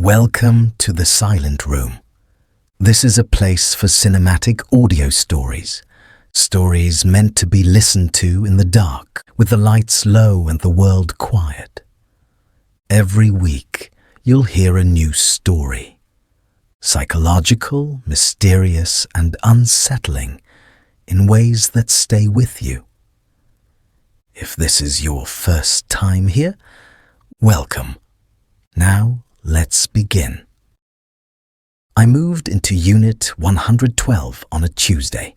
Welcome to the Silent Room. This is a place for cinematic audio stories. Stories meant to be listened to in the dark, with the lights low and the world quiet. Every week, you'll hear a new story. Psychological, mysterious, and unsettling in ways that stay with you. If this is your first time here, welcome. Now, let's begin. I moved into Unit 112 on a Tuesday.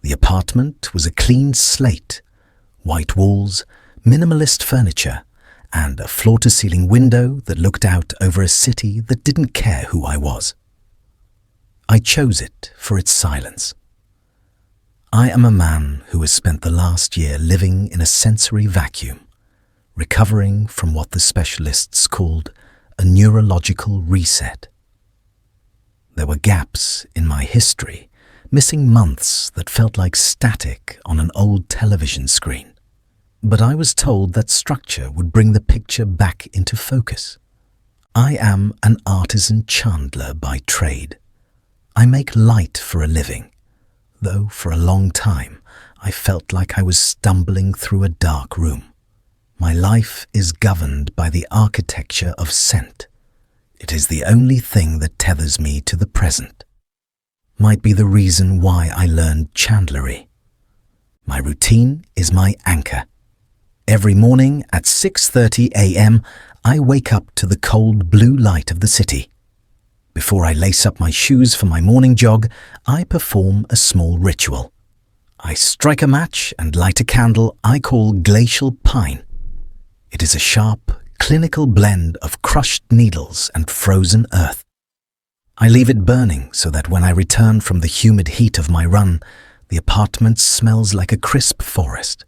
The apartment was a clean slate, white walls, minimalist furniture, and a floor-to-ceiling window that looked out over a city that didn't care who I was. I chose it for its silence. I am a man who has spent the last year living in a sensory vacuum, recovering from what the specialists called a neurological reset. There were gaps in my history, missing months that felt like static on an old television screen. But I was told that structure would bring the picture back into focus. I am an artisan chandler by trade. I make light for a living, though for a long time I felt like I was stumbling through a dark room. My life is governed by the architecture of scent. It is the only thing that tethers me to the present. Might be the reason why I learned chandlery. My routine is my anchor. Every morning at 6:30 a.m., I wake up to the cold blue light of the city. Before I lace up my shoes for my morning jog, I perform a small ritual. I strike a match and light a candle I call glacial pine. It is a sharp, clinical blend of crushed needles and frozen earth. I leave it burning so that when I return from the humid heat of my run, the apartment smells like a crisp forest.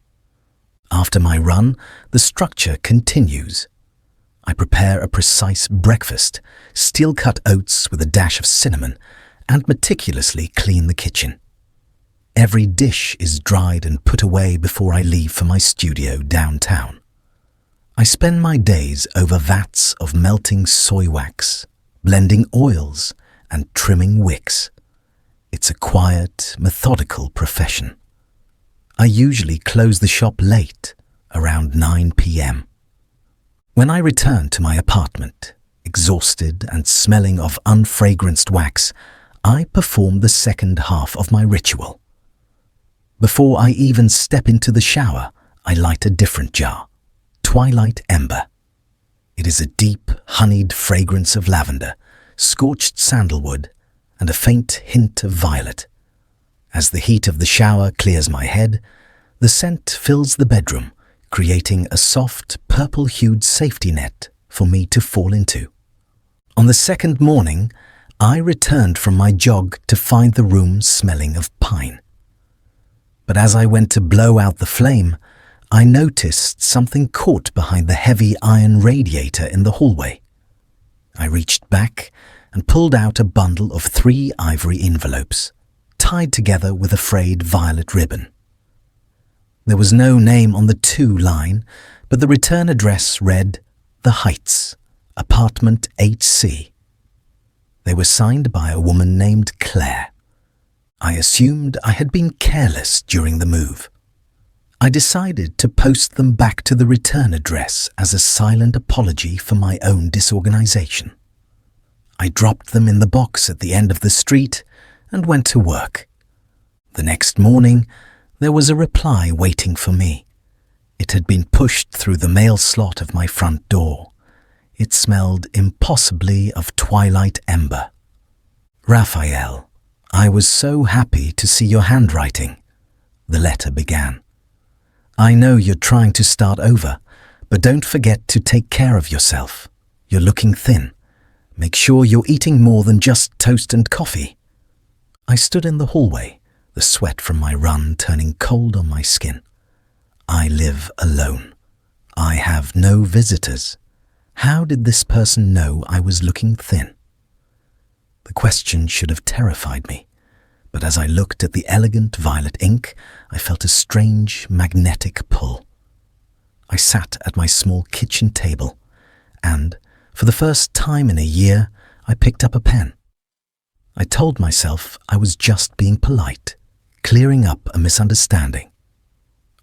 After my run, the structure continues. I prepare a precise breakfast, steel-cut oats with a dash of cinnamon, and meticulously clean the kitchen. Every dish is dried and put away before I leave for my studio downtown. I spend my days over vats of melting soy wax, blending oils, and trimming wicks. It's a quiet, methodical profession. I usually close the shop late, around 9 p.m. When I return to my apartment, exhausted and smelling of unfragranced wax, I perform the second half of my ritual. Before I even step into the shower, I light a different jar, Twilight Ember. It is a deep, honeyed fragrance of lavender, scorched sandalwood, and a faint hint of violet. As the heat of the shower clears my head, the scent fills the bedroom, creating a soft, purple-hued safety net for me to fall into. On the second morning, I returned from my jog to find the room smelling of pine. But as I went to blow out the flame, I noticed something caught behind the heavy iron radiator in the hallway. I reached back and pulled out a bundle of 3 ivory envelopes, tied together with a frayed violet ribbon. There was no name on the to line, but the return address read, The Heights, Apartment HC. They were signed by a woman named Claire. I assumed I had been careless during the move. I decided to post them back to the return address as a silent apology for my own disorganization. I dropped them in the box at the end of the street and went to work. The next morning, there was a reply waiting for me. It had been pushed through the mail slot of my front door. It smelled impossibly of twilight ember. Rafael, I was so happy to see your handwriting, the letter began. I know you're trying to start over, but don't forget to take care of yourself. You're looking thin. Make sure you're eating more than just toast and coffee. I stood in the hallway, the sweat from my run turning cold on my skin. I live alone. I have no visitors. How did this person know I was looking thin? The question should have terrified me, but as I looked at the elegant violet ink, I felt a strange magnetic pull. I sat at my small kitchen table and, For the first time in a year, I picked up a pen. I told myself I was just being polite, clearing up a misunderstanding.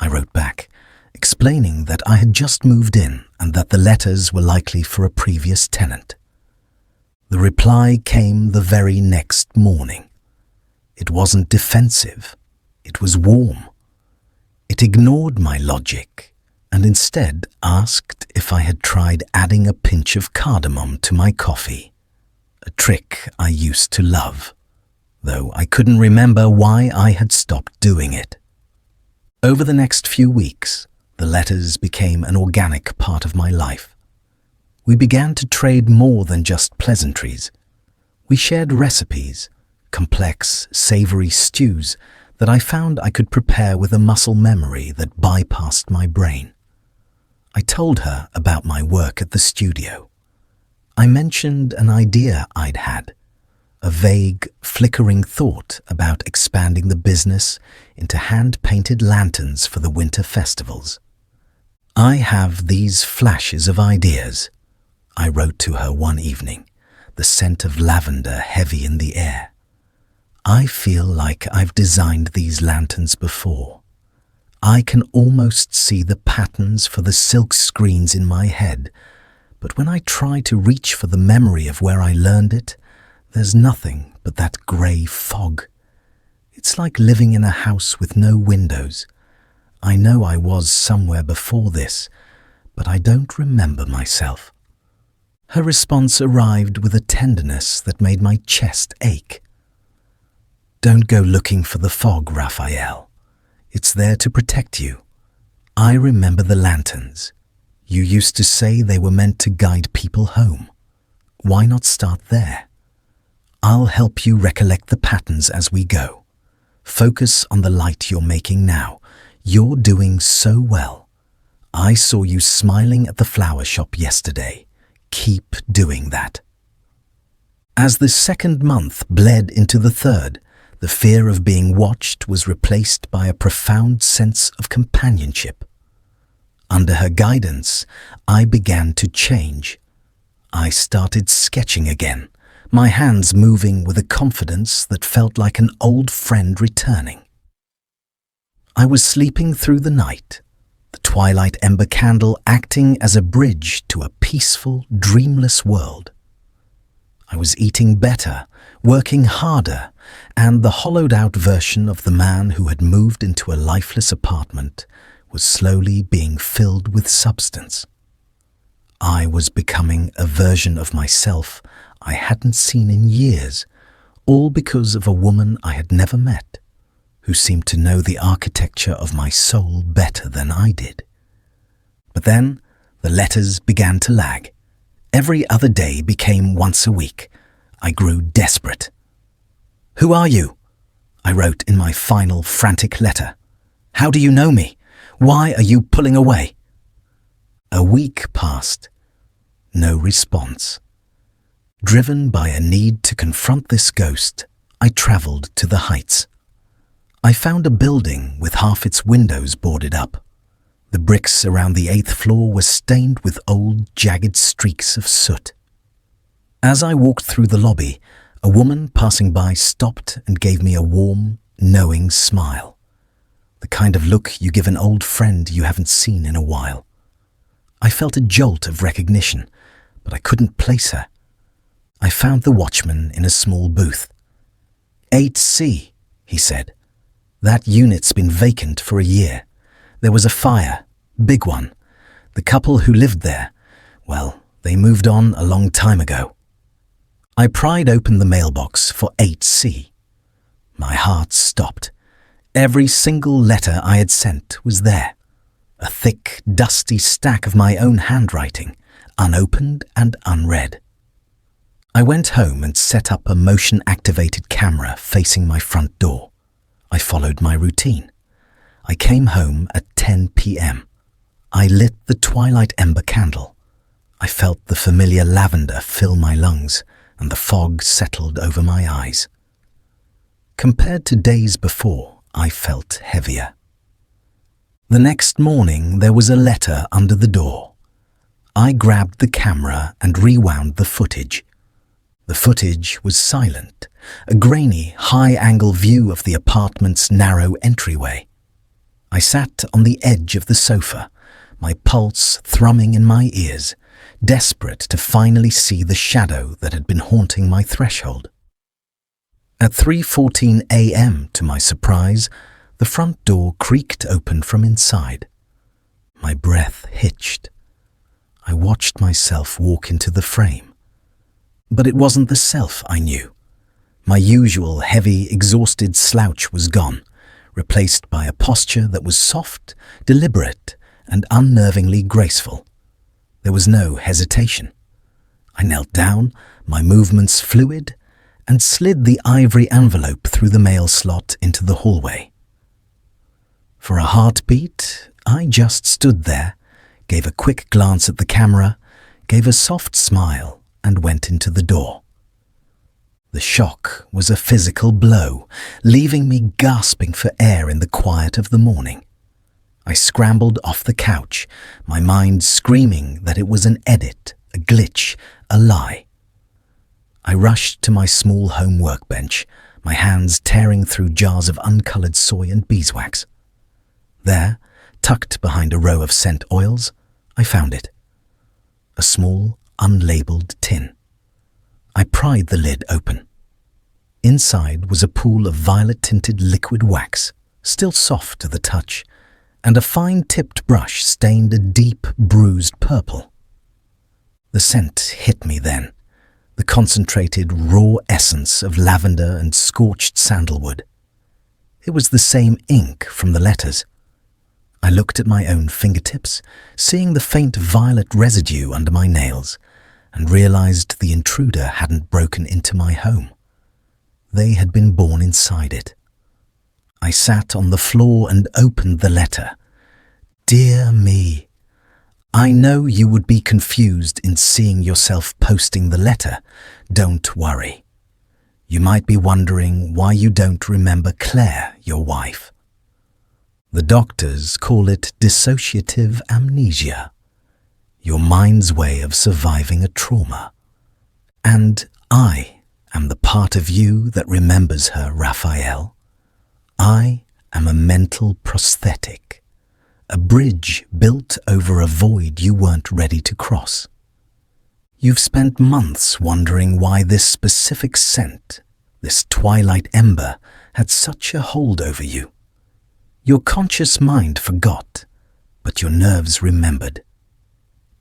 I wrote back, explaining that I had just moved in and that the letters were likely for a previous tenant. The reply came the very next morning. It wasn't defensive. It was warm. It ignored my logic and instead asked if I had tried adding a pinch of cardamom to my coffee, a trick I used to love, though I couldn't remember why I had stopped doing it. Over the next few weeks, the letters became an organic part of my life. We began to trade more than just pleasantries. We shared recipes, complex, savory stews that I found I could prepare with a muscle memory that bypassed my brain. I told her about my work at the studio. I mentioned an idea I'd had, a vague, flickering thought about expanding the business into hand-painted lanterns for the winter festivals. "I have these flashes of ideas," I wrote to her one evening, the scent of lavender heavy in the air. "I feel like I've designed these lanterns before. I can almost see the patterns for the silk screens in my head, but when I try to reach for the memory of where I learned it, there's nothing but that grey fog. It's like living in a house with no windows. I know I was somewhere before this, but I don't remember myself." Her response arrived with a tenderness that made my chest ache. "Don't go looking for the fog, Rafael. It's there to protect you. I remember the lanterns. You used to say they were meant to guide people home. Why not start there? I'll help you recollect the patterns as we go. Focus on the light you're making now. You're doing so well. I saw you smiling at the flower shop yesterday. Keep doing that." As the second month bled into the third, the fear of being watched was replaced by a profound sense of companionship. Under her guidance, I began to change. I started sketching again, my hands moving with a confidence that felt like an old friend returning. I was sleeping through the night, the twilight ember candle acting as a bridge to a peaceful, dreamless world. I was eating better, working harder, and the hollowed-out version of the man who had moved into a lifeless apartment was slowly being filled with substance. I was becoming a version of myself I hadn't seen in years, all because of a woman I had never met, who seemed to know the architecture of my soul better than I did. But then the letters began to lag. Every other day became once a week. I grew desperate. "Who are you?" I wrote in my final frantic letter. "How do you know me? Why are you pulling away?" A week passed. No response. Driven by a need to confront this ghost, I traveled to the heights. I found a building with half its windows boarded up. The bricks around the 8th floor were stained with old, jagged streaks of soot. As I walked through the lobby, a woman passing by stopped and gave me a warm, knowing smile. The kind of look you give an old friend you haven't seen in a while. I felt a jolt of recognition, but I couldn't place her. I found the watchman in a small booth. "8C," he said. "That unit's been vacant for a year. There was a fire, big one. The couple who lived there, well, they moved on a long time ago." I pried open the mailbox for 8C. My heart stopped. Every single letter I had sent was there. A thick, dusty stack of my own handwriting, unopened and unread. I went home and set up a motion-activated camera facing my front door. I followed my routine. I came home at 10 p.m. I lit the twilight ember candle. I felt the familiar lavender fill my lungs, and the fog settled over my eyes. Compared to days before, I felt heavier. The next morning there was a letter under the door. I grabbed the camera and rewound the footage. The footage was silent, a grainy, high-angle view of the apartment's narrow entryway. I sat on the edge of the sofa, my pulse thrumming in my ears, desperate to finally see the shadow that had been haunting my threshold. At 3:14 a.m., to my surprise, the front door creaked open from inside. My breath hitched. I watched myself walk into the frame. But it wasn't the self I knew. My usual heavy, exhausted slouch was gone, replaced by a posture that was soft, deliberate, and unnervingly graceful. There was no hesitation. I knelt down, my movements fluid, and slid the ivory envelope through the mail slot into the hallway. For a heartbeat, I just stood there, gave a quick glance at the camera, gave a soft smile, and went into the door. The shock was a physical blow, leaving me gasping for air in the quiet of the morning. I scrambled off the couch, my mind screaming that it was an edit, a glitch, a lie. I rushed to my small home workbench, my hands tearing through jars of uncolored soy and beeswax. There, tucked behind a row of scent oils, I found it. A small, unlabeled tin. I pried the lid open. Inside was a pool of violet-tinted liquid wax, still soft to the touch, and a fine-tipped brush stained a deep, bruised purple. The scent hit me then, the concentrated, raw essence of lavender and scorched sandalwood. It was the same ink from the letters. I looked at my own fingertips, seeing the faint violet residue under my nails, and realized the intruder hadn't broken into my home. They had been born inside it. I sat on the floor and opened the letter. Dear me, I know you would be confused in seeing yourself posting the letter. Don't worry. You might be wondering why you don't remember Claire, your wife. The doctors call it dissociative amnesia, your mind's way of surviving a trauma. And I am the part of you that remembers her, Rafael. I am a mental prosthetic, a bridge built over a void you weren't ready to cross. You've spent months wondering why this specific scent, this twilight ember, had such a hold over you. Your conscious mind forgot, but your nerves remembered.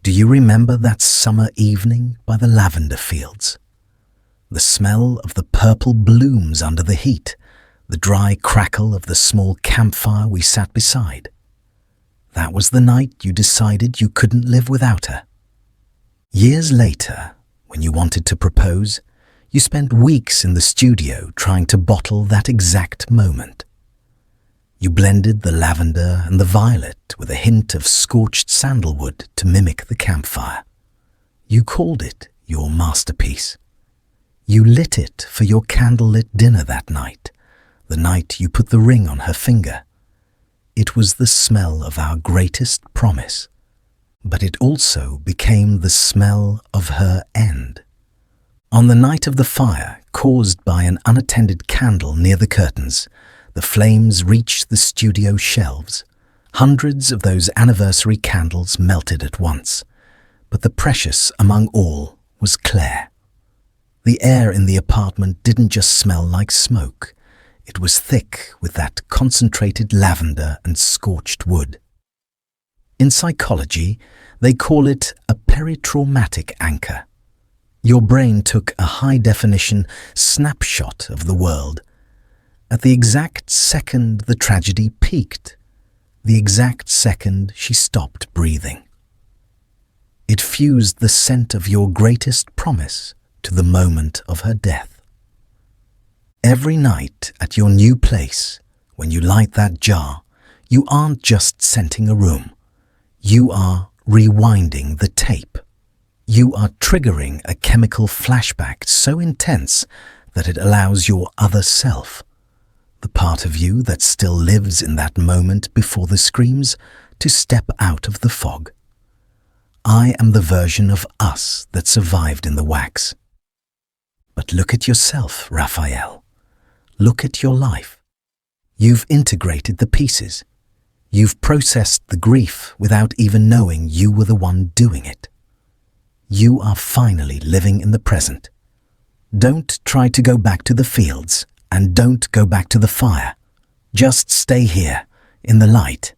Do you remember that summer evening by the lavender fields? The smell of the purple blooms under the heat, the dry crackle of the small campfire we sat beside. That was the night you decided you couldn't live without her. Years later, when you wanted to propose, you spent weeks in the studio trying to bottle that exact moment. You blended the lavender and the violet with a hint of scorched sandalwood to mimic the campfire. You called it your masterpiece. You lit it for your candlelit dinner that night, the night you put the ring on her finger. It was the smell of our greatest promise, but it also became the smell of her end. On the night of the fire, caused by an unattended candle near the curtains, the flames reached the studio shelves. Hundreds of those anniversary candles melted at once, but the precious among all was Claire. The air in the apartment didn't just smell like smoke. It was thick with that concentrated lavender and scorched wood. In psychology, they call it a peritraumatic anchor. Your brain took a high-definition snapshot of the world. At the exact second the tragedy peaked, the exact second she stopped breathing. It fused the scent of your greatest promise to the moment of her death. Every night at your new place, when you light that jar, you aren't just scenting a room. You are rewinding the tape. You are triggering a chemical flashback so intense that it allows your other self, the part of you that still lives in that moment before the screams, to step out of the fog. I am the version of us that survived in the wax. But look at yourself, Rafael. Look at your life. You've integrated the pieces. You've processed the grief without even knowing you were the one doing it. You are finally living in the present. Don't try to go back to the fields, and don't go back to the fire. Just stay here, in the light.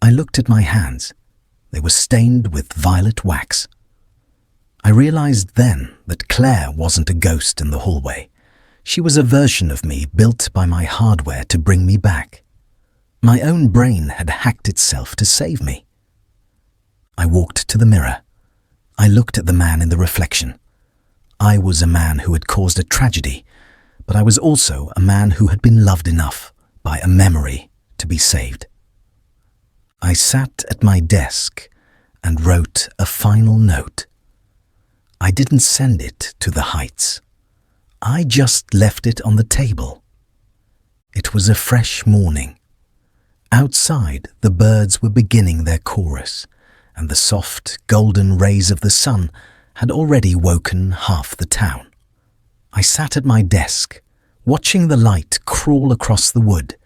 I looked at my hands. They were stained with violet wax. I realized then that Claire wasn't a ghost in the hallway. She was a version of me built by my hardware to bring me back. My own brain had hacked itself to save me. I walked to the mirror. I looked at the man in the reflection. I was a man who had caused a tragedy, but I was also a man who had been loved enough by a memory to be saved. I sat at my desk and wrote a final note. I didn't send it to the heights. I just left it on the table. It was a fresh morning. Outside, the birds were beginning their chorus, and the soft, golden rays of the sun had already woken half the town. I sat at my desk, watching the light crawl across the wood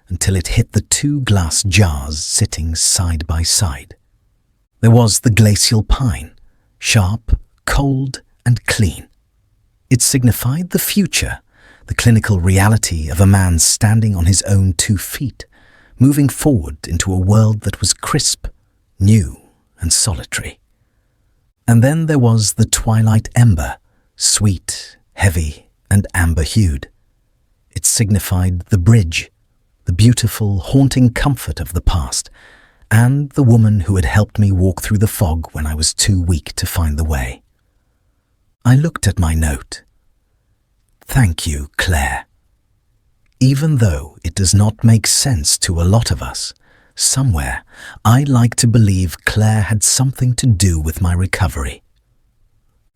until it hit the two glass jars sitting side by side. There was the glacial pine, sharp, cold, and clean. It signified the future, the clinical reality of a man standing on his own 2 feet, moving forward into a world that was crisp, new, and solitary. And then there was the twilight ember, sweet, heavy, and amber-hued. It signified the bridge, the beautiful, haunting comfort of the past, and the woman who had helped me walk through the fog when I was too weak to find the way. I looked at my note. Thank you, Claire. Even though it does not make sense to a lot of us, somewhere I like to believe Claire had something to do with my recovery.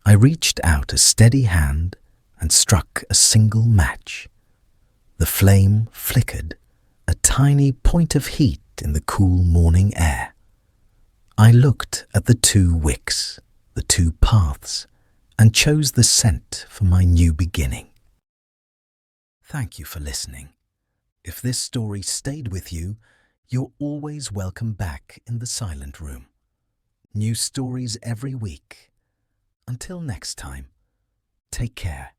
I reached out a steady hand and struck a single match. The flame flickered, a tiny point of heat in the cool morning air. I looked at the 2 wicks, the 2 paths, and chose the scent for my new beginning. Thank you for listening. If this story stayed with you, you're always welcome back in the silent room. New stories every week. Until next time, take care.